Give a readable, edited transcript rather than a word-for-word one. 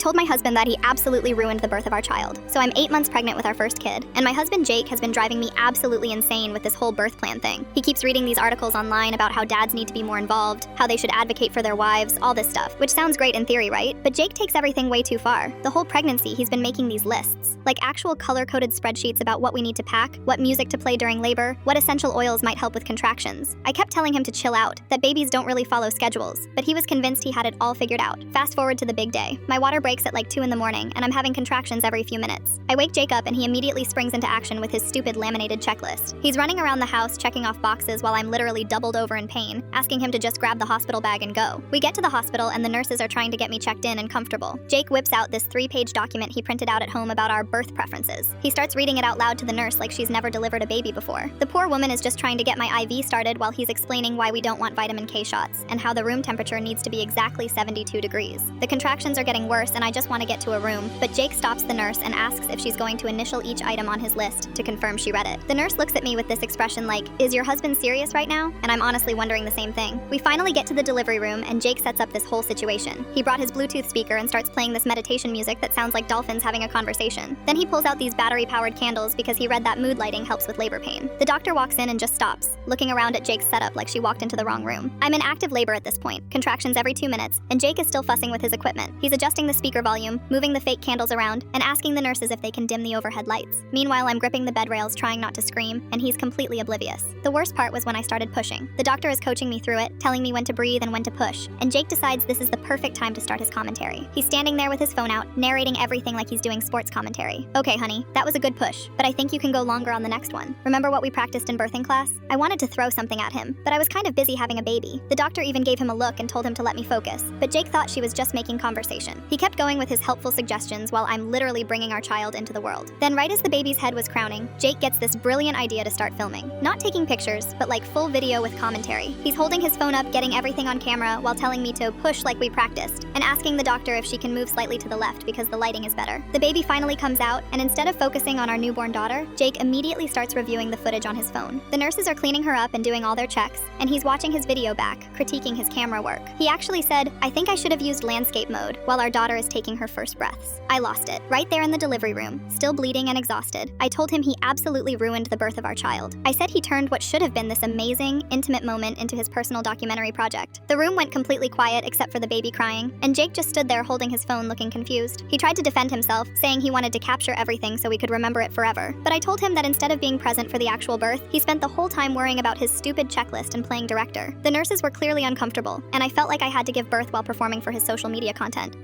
told my husband that he absolutely ruined the birth of our child. So I'm 8 months pregnant with our first kid, and my husband Jake has been driving me absolutely insane with this whole birth plan thing. He keeps reading these articles online about how dads need to be more involved, how they should advocate for their wives, all this stuff, which sounds great in theory, right? But Jake takes everything way too far. The whole pregnancy, he's been making these lists, like actual color-coded spreadsheets about what we need to pack, what music to play during labor, what essential oils might help with contractions. I kept telling him to chill out, that babies don't really follow schedules, but he was convinced he had it all figured out. Fast forward to the big day. My water breaks at like 2 in the morning, and I'm having contractions every few minutes. I wake Jake up and he immediately springs into action with his stupid laminated checklist. He's running around the house checking off boxes while I'm literally doubled over in pain, asking him to just grab the hospital bag and go. We get to the hospital and the nurses are trying to get me checked in and comfortable. Jake whips out this 3-page document he printed out at home about our birth preferences. He starts reading it out loud to the nurse like she's never delivered a baby before. The poor woman is just trying to get my IV started while he's explaining why we don't want vitamin K shots and how the room temperature needs to be exactly 72 degrees. The contractions are getting worse and I just want to get to a room, but Jake stops the nurse and asks if she's going to initial each item on his list to confirm she read it. The nurse looks at me with this expression like, "Is your husband serious right now?" And I'm honestly wondering the same thing. We finally get to the delivery room and Jake sets up this whole situation. He brought his Bluetooth speaker and starts playing this meditation music that sounds like dolphins having a conversation. Then he pulls out these battery-powered candles because he read that mood lighting helps with labor pain. The doctor walks in and just stops, looking around at Jake's setup like she walked into the wrong room. I'm in active labor at this point, contractions every 2 minutes, and Jake is still fussing with his equipment. He's adjusting the speaker volume, moving the fake candles around, and asking the nurses if they can dim the overhead lights. Meanwhile, I'm gripping the bed rails trying not to scream, and he's completely oblivious. The worst part was when I started pushing. The doctor is coaching me through it, telling me when to breathe and when to push, and Jake decides this is the perfect time to start his commentary. He's standing there with his phone out, narrating everything like he's doing sports commentary. "Okay, honey, that was a good push, but I think you can go longer on the next one. Remember what we practiced in birthing class?" I wanted to throw something at him, but I was kind of busy having a baby. The doctor even gave him a look and told him to let me focus, but Jake thought she was just making conversation. He kept going with his helpful suggestions while I'm literally bringing our child into the world. Then right as the baby's head was crowning, Jake gets this brilliant idea to start filming. Not taking pictures, but like full video with commentary. He's holding his phone up, getting everything on camera while telling me to push like we practiced, and asking the doctor if she can move slightly to the left because the lighting is better. The baby finally comes out, and instead of focusing on our newborn daughter, Jake immediately starts reviewing the footage on his phone. The nurses are cleaning her up and doing all their checks, and he's watching his video back, critiquing his camera work. He actually said, "I think I should have used landscape mode," while our daughter is taking her first breaths. I lost it. Right there in the delivery room, still bleeding and exhausted, I told him he absolutely ruined the birth of our child. I said he turned what should have been this amazing, intimate moment into his personal documentary project. The room went completely quiet except for the baby crying, and Jake just stood there holding his phone looking confused. He tried to defend himself, saying he wanted to capture everything so we could remember it forever. But I told him that instead of being present for the actual birth, he spent the whole time worrying about his stupid checklist and playing director. The nurses were clearly uncomfortable, and I felt like I had to give birth while performing for his social media content.